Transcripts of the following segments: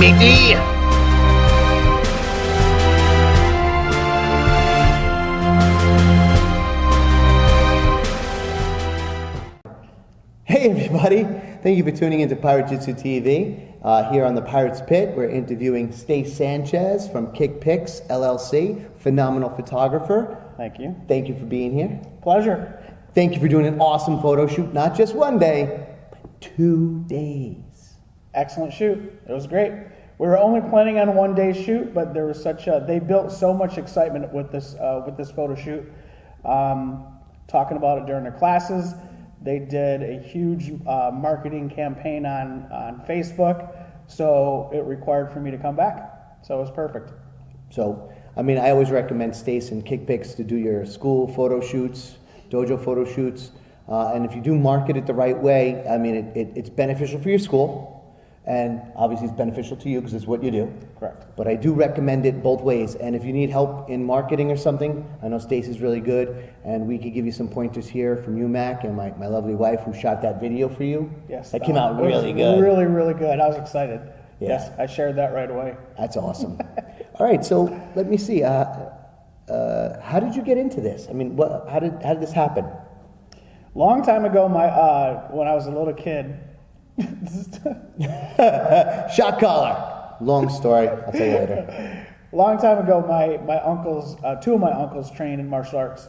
matey. Hey everybody, thank you for tuning into PiratejitsuTv. Here on the Pirates Pit, we're interviewing Stace Sanchez from KickPICS LLC, phenomenal photographer. Thank you. Thank you for being here. Pleasure. Thank you for doing an awesome photo shoot, not just one day, but 2 days. Excellent shoot. It was great. We were only planning on a one-day shoot, but there was they built so much excitement with this photo shoot. Talking about it during their classes. They did a huge marketing campaign on Facebook, so it required for me to come back. So it was perfect. So, I mean, I always recommend Stace and KickPICS to do your school photo shoots, dojo photo shoots, and if you do market it the right way, I mean, it's beneficial for your school, and obviously it's beneficial to you because it's what you do. Correct. But I do recommend it both ways, and if you need help in marketing or something, I know Stace is really good, and we could give you some pointers here from you, Mac, and my lovely wife who shot that video for you. Yes. That came out really good. Really, really good. I was excited. Yeah. Yes, I shared that right away. That's awesome. All right, so let me see. How did you get into this? I mean, how did this happen? Long time ago, when I was a little kid. Shot caller. Long story. I'll tell you later. Long time ago, my uncles, two of my uncles trained in martial arts,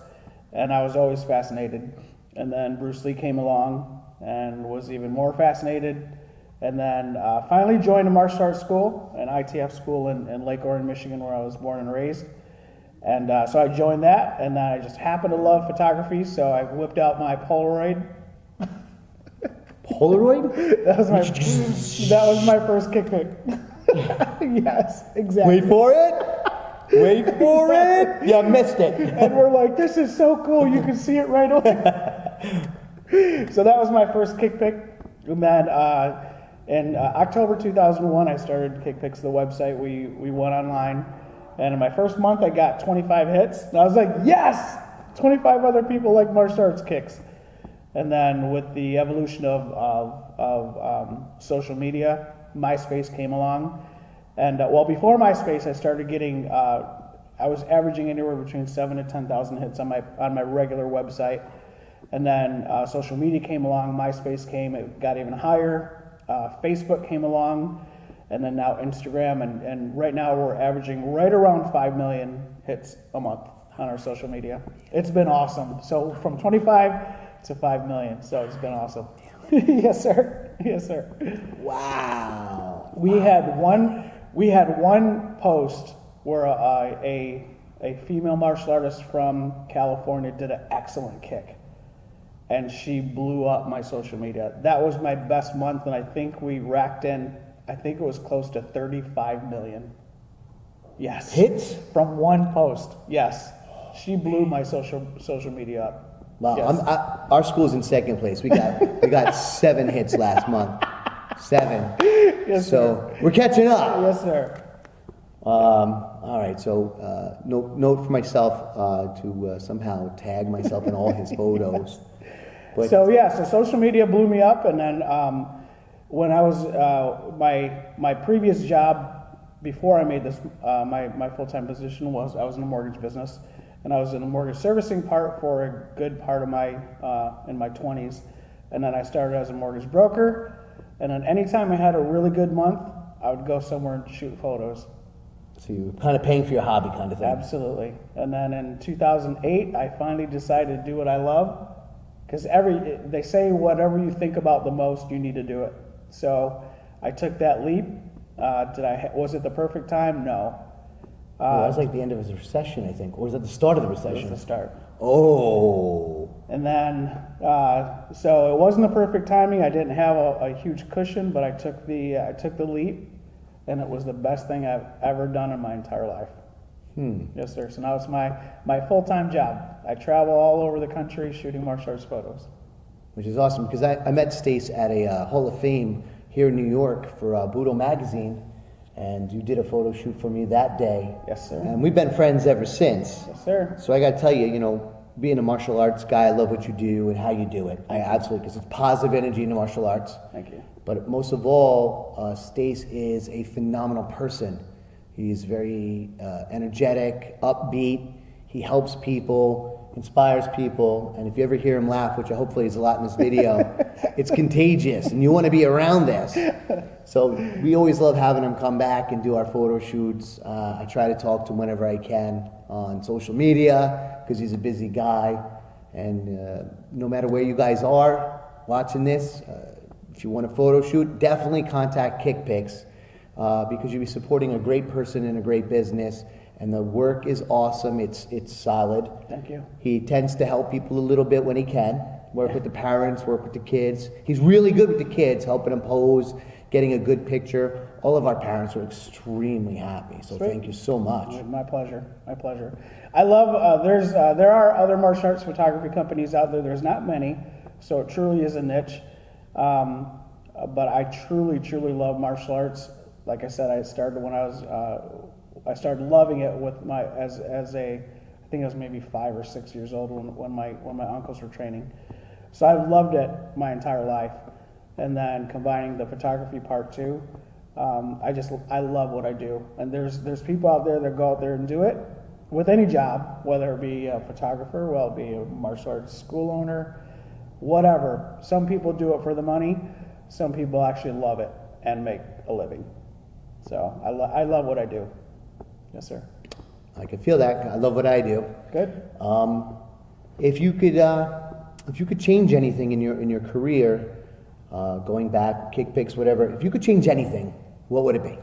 and I was always fascinated. And then Bruce Lee came along and was even more fascinated. And then finally joined a martial arts school, an ITF school in Lake Orion, Michigan, where I was born and raised. And so I joined that, and then I just happened to love photography, so I whipped out my Polaroid. Polaroid? That was my first kick pick. Yes, exactly. Wait for it. Wait for it. You missed it. And we're like, this is so cool. You can see it right away. So that was my first kick pick. And then in October 2001, I started KickPICS, the website. We went online. And in my first month, I got 25 hits. And I was like, yes! 25 other people like martial arts kicks. And then with the evolution of social media, MySpace came along. And well, before MySpace, I started getting, I was averaging anywhere between 7,000 to 10,000 hits on my regular website. And then social media came along, MySpace came, it got even higher. Facebook came along, and then now Instagram. And right now we're averaging right around 5 million hits a month on our social media. It's been awesome. So from 25 to 5 million. So it's been awesome. Yes, sir. Yes, sir. Wow. We had one post where a female martial artist from California did an excellent kick, and she blew up my social media. That was my best month, and I think we racked in, I think it was close to 35 million. Yes. Hits? From one post. Yes. She blew my social media up. Wow. Yes. Our school's in second place. We got 7 hits last month. 7. Yes, so sir. We're catching up. Yes, sir. All right. So note for myself to somehow tag myself in all his photos. But So social media blew me up, and then when I was my previous job before I made this my full-time position was I was in the mortgage business, and I was in the mortgage servicing part for a good part of my in my 20s, and then I started as a mortgage broker, and then anytime I had a really good month, I would go somewhere and shoot photos. So you were kind of paying for your hobby kind of thing. Absolutely. And then in 2008, I finally decided to do what I love. Because they say whatever you think about the most, you need to do it. So I took that leap. Was it the perfect time? No. That was like the end of his recession, I think. Or was that the start of the recession? It was the start. Oh. And then, so it wasn't the perfect timing. I didn't have a huge cushion, but I took the leap, and it was the best thing I've ever done in my entire life. Yes, sir. So now it's my full-time job. I travel all over the country shooting martial arts photos. Which is awesome, because I met Stace at a Hall of Fame here in New York for Budo Magazine, and you did a photo shoot for me that day. Yes, sir. And we've been friends ever since. Yes, sir. So I got to tell you, being a martial arts guy, I love what you do and how you do it. I absolutely, because it's positive energy in the martial arts. Thank you. But most of all, Stace is a phenomenal person. He's very energetic, upbeat. He helps people, inspires people, and if you ever hear him laugh, which hopefully is a lot in this video, it's contagious, and you want to be around this. So we always love having him come back and do our photo shoots. I try to talk to him whenever I can on social media because he's a busy guy. And no matter where you guys are watching this, if you want a photo shoot, definitely contact KickPics because you'll be supporting a great person and a great business. And the work is awesome. It's solid. Thank you. He tends to help people a little bit when he can. Work with the parents, work with the kids. He's really good with the kids, helping them pose, getting a good picture. All of our parents are extremely happy. So Sweet. Thank you so much. My pleasure. My pleasure. I love. There are other martial arts photography companies out there. There's not many, so it truly is a niche. But I truly love martial arts. Like I said, I started when I started loving it with my as a I think I was maybe 5 or 6 years old when my uncles were training. So I've loved it my entire life, and then combining the photography part too. I love what I do, and there's people out there that go out there and do it with any job, whether it be a photographer, whether it be a martial arts school owner, whatever. Some people do it for the money. Some people actually love it and make a living. So I love what I do. Yes, sir. I can feel that. I love what I do. Good. If you could change anything in your career, going back, KickPics, whatever, if you could change anything, what would it be?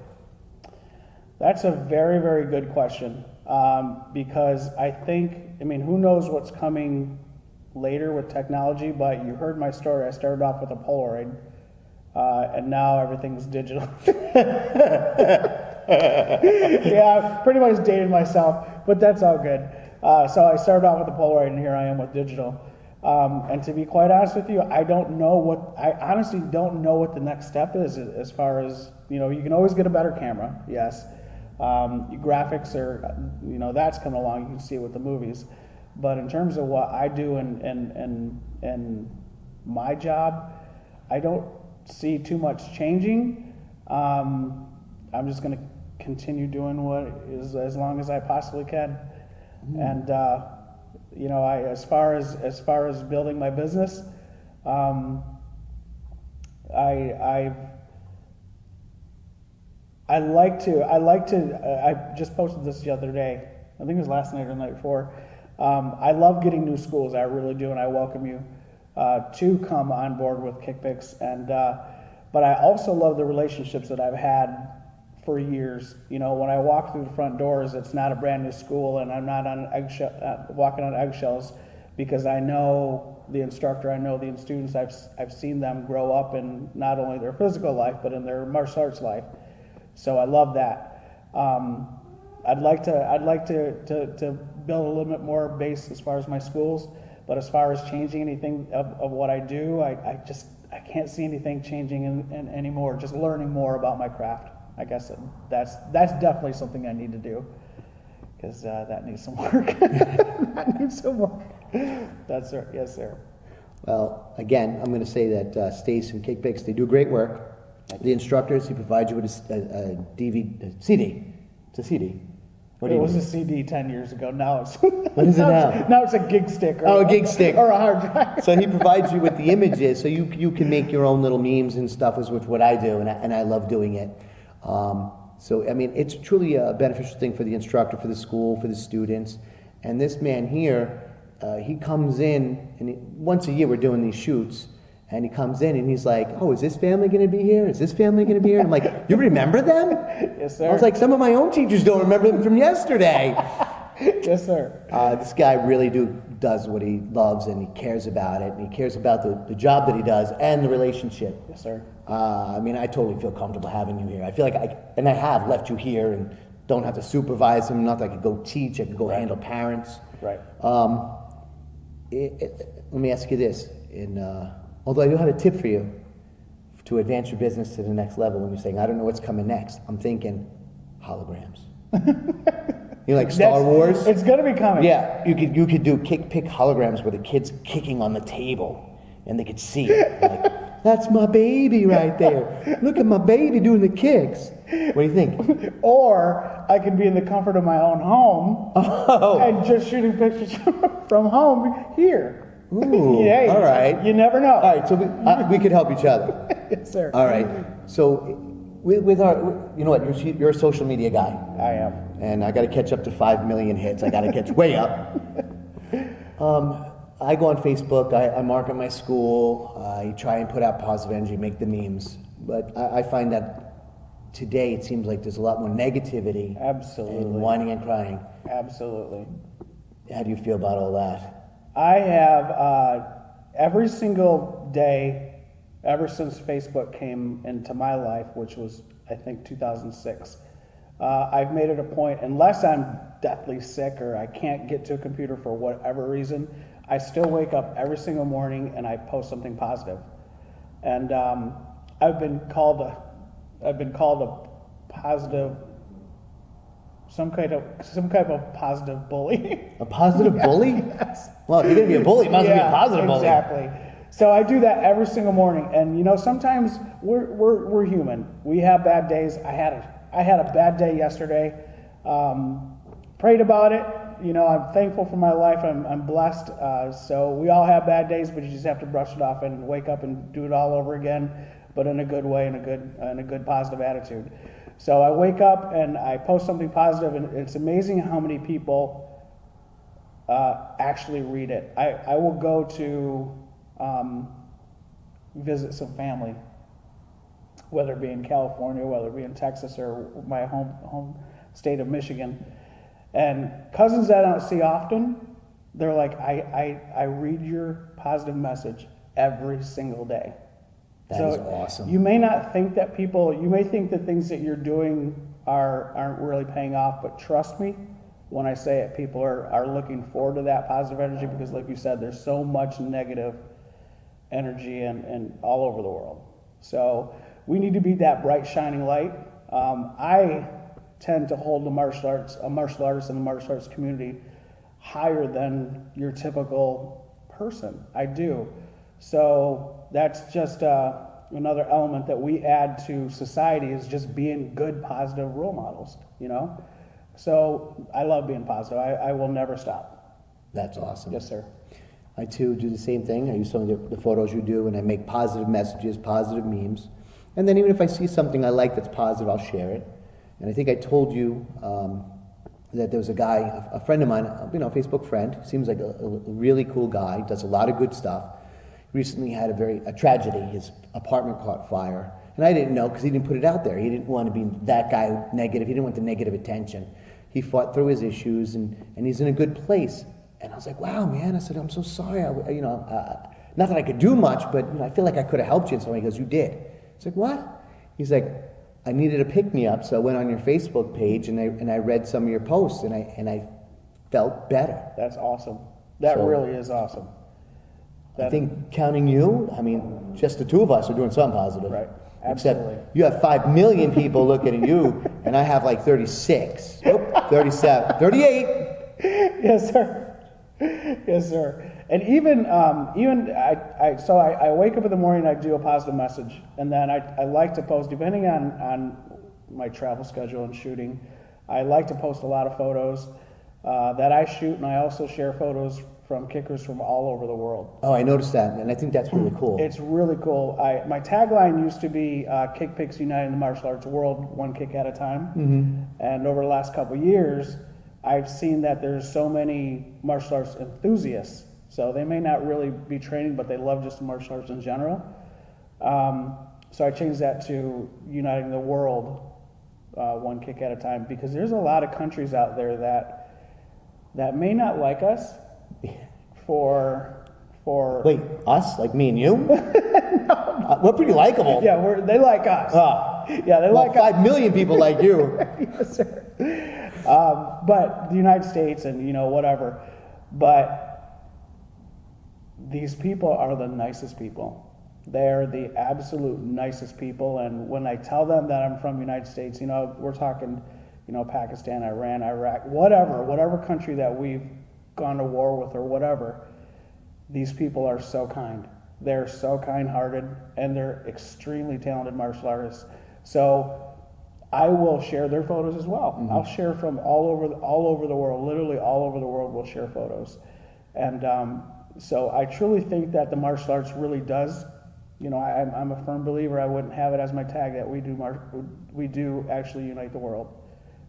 That's a very, very good question. Because I mean, who knows what's coming later with technology, but you heard my story. I started off with a Polaroid, and now everything's digital. Yeah, I pretty much dated myself, but that's all good. So I started off with a Polaroid, and here I am with digital. And to be quite honest with you, I honestly don't know what the next step is as far as, you can always get a better camera, yes. Graphics are, that's coming along. You can see it with the movies. But in terms of what I do and my job, I don't see too much changing. I'm just going to continue doing what is as long as I possibly can. And as far as building my business, I just posted this the other day. I think it was last night or the night before. I love getting new schools. I really do, and I welcome you to come on board with KickPics. But I also love the relationships that I've had for years. When I walk through the front doors, it's not a brand new school, and I'm not walking on eggshells, because I know the instructor, I know the students. I've seen them grow up in not only their physical life, but in their martial arts life. So I love that. I'd like to build a little bit more base as far as my schools, but as far as changing anything of what I do, I can't see anything changing in anymore. Just learning more about my craft. I guess that's definitely something I need to do, because that needs some work. That needs some work. That's right. Yes, sir. Well, again, I'm going to say that Stace and KickPics, they do great work. The instructors, he provides you with a CD. It's a CD. It was a CD 10 years ago. Now it's what is it now? Now it's a gig stick. A gig stick or a hard drive. So he provides you with the images, so you can make your own little memes and stuff, is what I do, and I love doing it. So I mean, it's truly a beneficial thing for the instructor, for the school, for the students. And this man here, he comes in, and once a year we're doing these shoots. And he comes in and he's like, "Oh, is this family going to be here? Is this family going to be here?" And I'm like, "You remember them?" Yes, sir. I was like, "Some of my own teachers don't remember them from yesterday." Yes, sir. This guy really does what he loves, and he cares about it, and he cares about the job that he does and the relationship. Yes, sir. I mean, I totally feel comfortable having you here. I feel like I have left you here and don't have to supervise them. Not that I could go teach, I could go handle parents. Right. Let me ask you this. Although I do have a tip for you to advance your business to the next level, when you're saying, "I don't know what's coming next," I'm thinking holograms. Like Star Wars? It's going to be coming. Yeah, you could do kick-pick holograms where the kid's kicking on the table and they could see it. That's my baby right there. Look at my baby doing the kicks. What do you think? Or I could be in the comfort of my own home and just shooting pictures from home here. Ooh, Hey, all right. You never know. All right, so we could help each other. Yes, sir. All right. So with our, you know what, you're a social media guy. I am. And I got to catch up to 5 million hits. I got to catch way up. I go on Facebook. I market my school. I try and put out positive energy, make the memes. But I find that today it seems like there's a lot more negativity. Absolutely. And whining and crying. Absolutely. How do you feel about all that? I have every single day, ever since Facebook came into my life, which was, I think, 2006, I've made it a point, unless I'm deathly sick or I can't get to a computer for whatever reason, I still wake up every single morning and I post something positive. And I've been called a positive, some kind of positive bully. A positive bully? Yes. Well, if you're going to be a bully, you might as well be a positive bully. Exactly. So I do that every single morning, and you know, sometimes we're human. We have bad days. I had a bad day yesterday. Prayed about it. You know, I'm thankful for my life. I'm blessed. So we all have bad days, but you just have to brush it off and wake up and do it all over again, but in a good way, in a good positive attitude. So I wake up and I post something positive, and it's amazing how many people actually read it. I will go to visit some family, whether it be in California, whether it be in Texas, or my home state of Michigan. And cousins that I don't see often, they're like, I read your positive message every single day. That is awesome. You may not think that you may think that things that you're doing aren't really paying off, but trust me when I say it, people are looking forward to that positive energy, because like you said, there's so much negative energy and all over the world. So we need to be that bright shining light. I tend to hold a martial artist in the martial arts community higher than your typical person. I do. So that's just another element that we add to society, is just being good, positive role models, you know? So I love being positive. I will never stop. That's awesome. Yes, sir. I too do the same thing. I use some of the photos you do, and I make positive messages, positive memes. And then even if I see something I like that's positive, I'll share it. And I think I told you that there was a guy, a friend of mine, a Facebook friend, seems like a really cool guy, does a lot of good stuff. Recently had a tragedy. His apartment caught fire. And I didn't know, because he didn't put it out there. He didn't want to be that guy negative. He didn't want the negative attention. He fought through his issues, and he's in a good place. And I was like, wow, man. I said, I'm so sorry. Not that I could do much, but I feel like I could have helped you in some way. He goes, you did. It's like, what? He's like, I needed a pick-me-up, so I went on your Facebook page, and I read some of your posts, and I felt better. That's awesome. That really is awesome. I think counting you, just the two of us are doing something positive. Right. Absolutely. Except you have 5 million people looking at you, and I have like 36. Nope, 37. 38. Yes, sir. Yes, sir. And even I wake up in the morning and I do a positive message, and then I like to post, depending on my travel schedule and shooting, I like to post a lot of photos that I shoot, and I also share photos from kickers from all over the world. Oh, I noticed that, and I think that's really cool. It's really cool. My tagline used to be KICKPICS Uniting the Martial Arts World, one kick at a time. Mm-hmm. And over the last couple of years, I've seen that there's so many martial arts enthusiasts. So they may not really be training, but they love just martial arts in general. So I changed that to Uniting the World, one kick at a time, because there's a lot of countries out there that may not like us for Wait, us? Like me and you? No. We're pretty likable. Yeah, they like us. Yeah, they like 5 million people like you. Yes, sir. But the United States and, whatever. But these people are the nicest people. They're the absolute nicest people. And when I tell them that I'm from the United States, we're talking, Pakistan, Iran, Iraq, whatever country that we've gone to war with or whatever, these people are so kind. They're so kind-hearted, and they're extremely talented martial artists. So I will share their photos as well. Mm-hmm. I'll share from all over the world. Literally all over the world will share photos. And so I truly think that the martial arts really does, I'm a firm believer. I wouldn't have it as my tag that we do actually unite the world.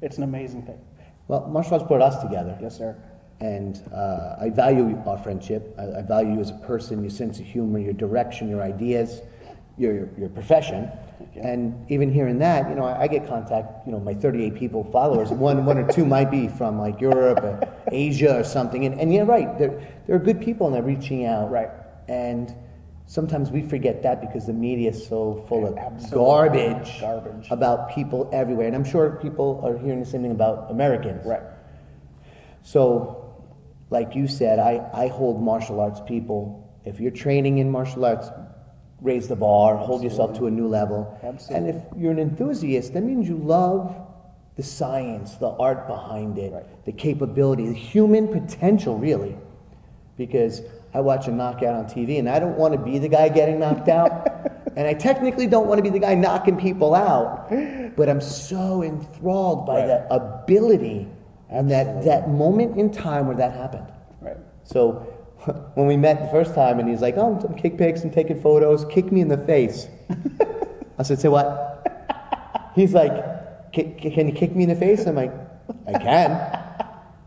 It's an amazing thing. Well, martial arts brought us together. Yes, sir. And I value our friendship. I value you as a person, your sense of humor, your direction, your ideas, your profession. And even hearing that, I get contact, my 38 people, followers, one or two might be from like Europe or Asia or something. And you're right, there are good people and they're reaching out. Right. And sometimes we forget that because the media is so full of Garbage. about people everywhere. And I'm sure people are hearing the same thing about Americans. Right. So, like you said, I hold martial arts people. If you're training in martial arts, raise the bar, hold yourself to a new level. Absolutely. And if you're an enthusiast, that means you love the science, the art behind it, the capability, the human potential, really. Because I watch a knockout on TV, and I don't want to be the guy getting knocked out. And I technically don't want to be the guy knocking people out. But I'm so enthralled by the ability and that moment in time where that happened. Right. So when we met the first time, and he's like, "Oh, I'm KickPICS and taking photos. Kick me in the face." I said, "Say what?" He's like, "Can you kick me in the face?" I'm like, "I can."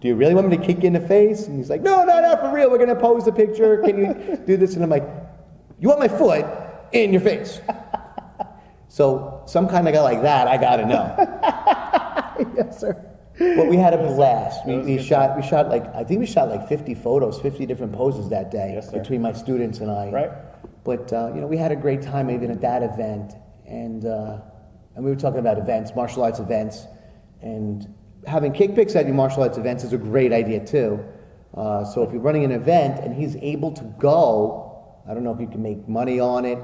"Do you really want me to kick you in the face?" And he's like, "No, for real. We're gonna pose the picture. Can you do this?" And I'm like, "You want my foot in your face?" So some kind of guy like that, I gotta know. Yes, sir. But we had a blast. We shot like 50 photos, 50 different poses that day between my students and I. Right. But we had a great time even at that event, and we were talking about events, martial arts events, and having KickPICS at your martial arts events is a great idea too. So if you're running an event and he's able to go, I don't know if you can make money on it,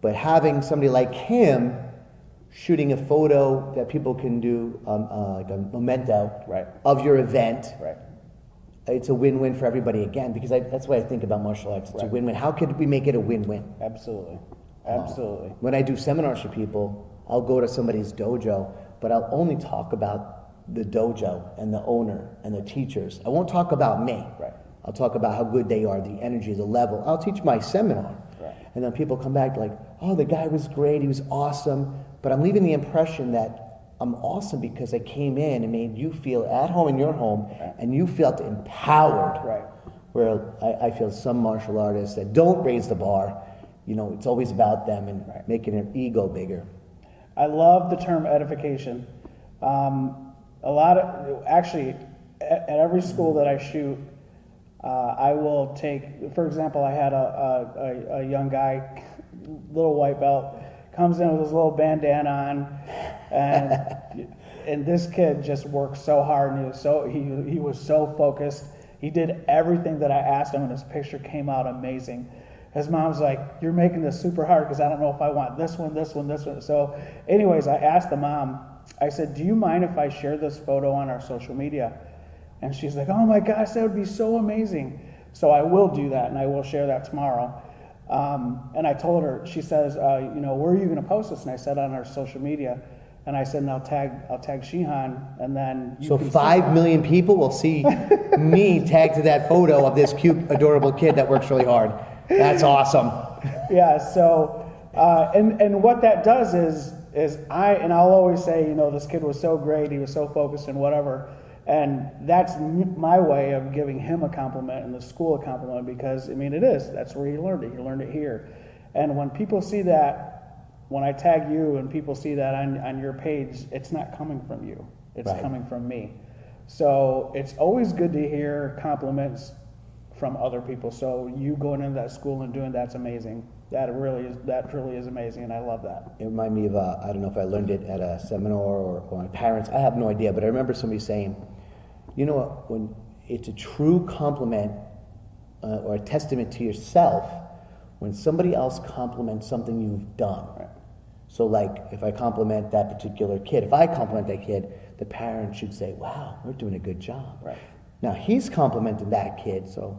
but having somebody like him shooting a photo that people can do like a memento of your event. Right. It's a win-win for everybody again, because that's what I think about martial arts. It's a win-win. How could we make it a win-win? Absolutely. When I do seminars for people, I'll go to somebody's dojo, but I'll only talk about the dojo and the owner and the teachers. I won't talk about me. Right. I'll talk about how good they are, the energy, the level. I'll teach my seminar. Right. And then people come back like, "Oh, the guy was great, he was awesome." But I'm leaving the impression that I'm awesome because I came in and made you feel at home in your home, and you felt empowered. Right. Where I feel some martial artists that don't raise the bar, it's always about them and making their ego bigger. I love the term edification. At every school that I shoot, I will take, for example, I had a young guy, little white belt, comes in with his little bandana on, and this kid just worked so hard, and he was so focused. He did everything that I asked him, and his picture came out amazing. His mom's like, "You're making this super hard because I don't know if I want this one, this one, this one." So anyways, I asked the mom, I said, "Do you mind if I share this photo on our social media?" And she's like, "Oh my gosh, that would be so amazing." So I will do that, and I will share that tomorrow. And I told her, she says, "Where are you going to post this?" And I said, "On our social media." And I said, "And I'll tag Shihan, and then you So can 5 million people will see me tagged to that photo of this cute, adorable kid that works really hard. That's awesome. Yeah. So, and what that does is I'll always say, this kid was so great, he was so focused and whatever. And that's my way of giving him a compliment and the school a compliment, because that's where he learned it. He learned it here. And when people see that, when I tag you and people see that on your page, it's not coming from you. It's coming from me. So it's always good to hear compliments from other people. So you going into that school and doing that's amazing. That truly is amazing, and I love that. It reminded me of, I don't know if I learned it at a seminar or my parents, I have no idea, but I remember somebody saying, when it's a true compliment or a testament to yourself, when somebody else compliments something you've done. Right. So like, if I compliment that particular kid, if I compliment that kid, the parent should say, "Wow, we're doing a good job." Right. Now he's complimenting that kid, so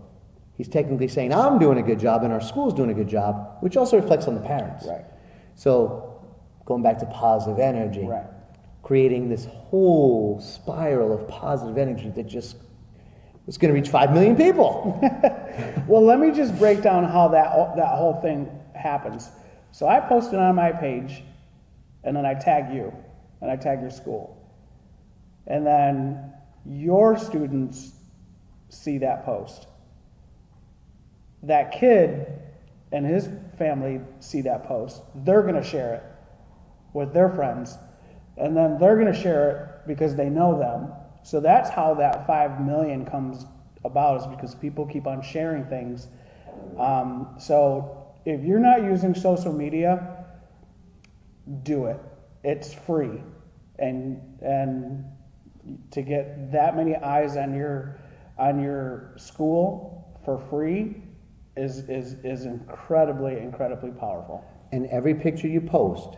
he's technically saying, I'm doing a good job and our school's doing a good job, which also reflects on the parents. Right. So going back to positive energy, Right. creating this whole spiral of positive energy that just it's going to reach 5 million people. Well, let me just break down how that whole thing happens. So I post it on my page, and then I tag you, and I tag your school. And then your students see that post. That kid and his family see that post. They're going to share it with their friends, and then they're going to share it because they know them. So that's how that 5 million comes about, is because people keep on sharing things. So if you're not using social media, do it. It's free, and to get that many eyes on your school for free is incredibly powerful. And every picture you post,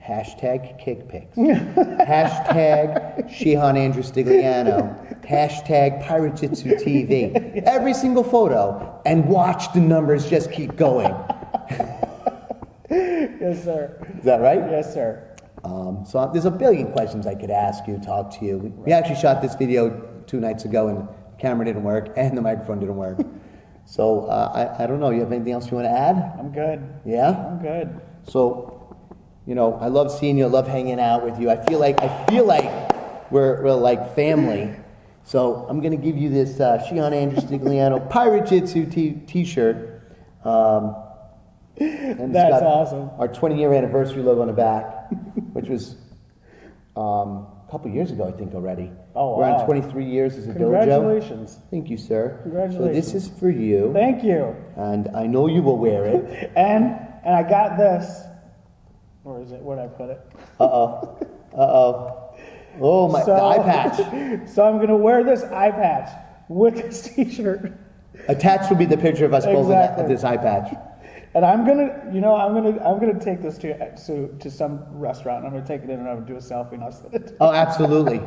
hashtag KickPics, hashtag Shihan Andrew Stigliano, hashtag PiratejitsuTv. Every single photo, and watch the numbers just keep going. Yes, sir. Is that right? Yes, sir. So there's a billion questions I could ask you, talk to you. We actually shot this video 2 nights ago, and the camera didn't work, and the microphone didn't work. So I don't know. You have anything else you want to add? I'm good. Yeah? I'm good. So, you know, I love seeing you. I love hanging out with you. I feel like we're like family. So I'm gonna give you this Shihan Andrew Stigliano Pirate Jitsu T-shirt. And it's That's got awesome. Our 20-year anniversary logo on the back, which was a couple years ago, I think, already. Oh, We're wow. on 23 years as a dojo. Congratulations. Thank you, sir. Congratulations. So this is for you. Thank you. And I know you will wear it. And I got this. Where is it? Where'd I put it? Oh, my, the eye patch. So I'm going to wear this eye patch with this t-shirt. Attached will be the picture of us both Exactly. with this eye patch. And I'm gonna take this to some restaurant. I'm gonna take it in and I'm gonna do a selfie and I'll send it. Oh, absolutely.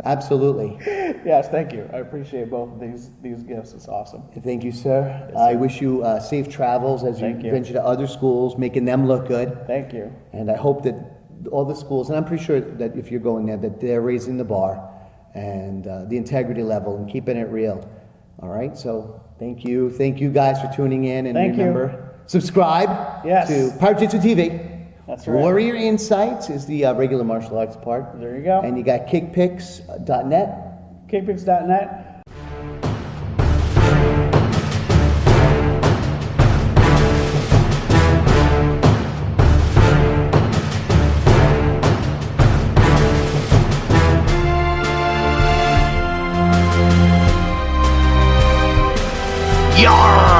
Absolutely. Yes, thank you. I appreciate both of these gifts. It's awesome. Thank you, sir. I wish you safe travels as you Thank you. venture to other schools, making them look good. Thank you. And I hope that all the schools, and I'm pretty sure that if you're going there, that they're raising the bar and the integrity level and keeping it real. All right, so thank you. Thank you guys for tuning in. And Thank you. remember, subscribe Yes. to PiratejitsuTV. That's right. Warrior Insights is the regular martial arts part. There you go. And you got KickPics.net. KickPics.net. Yarr!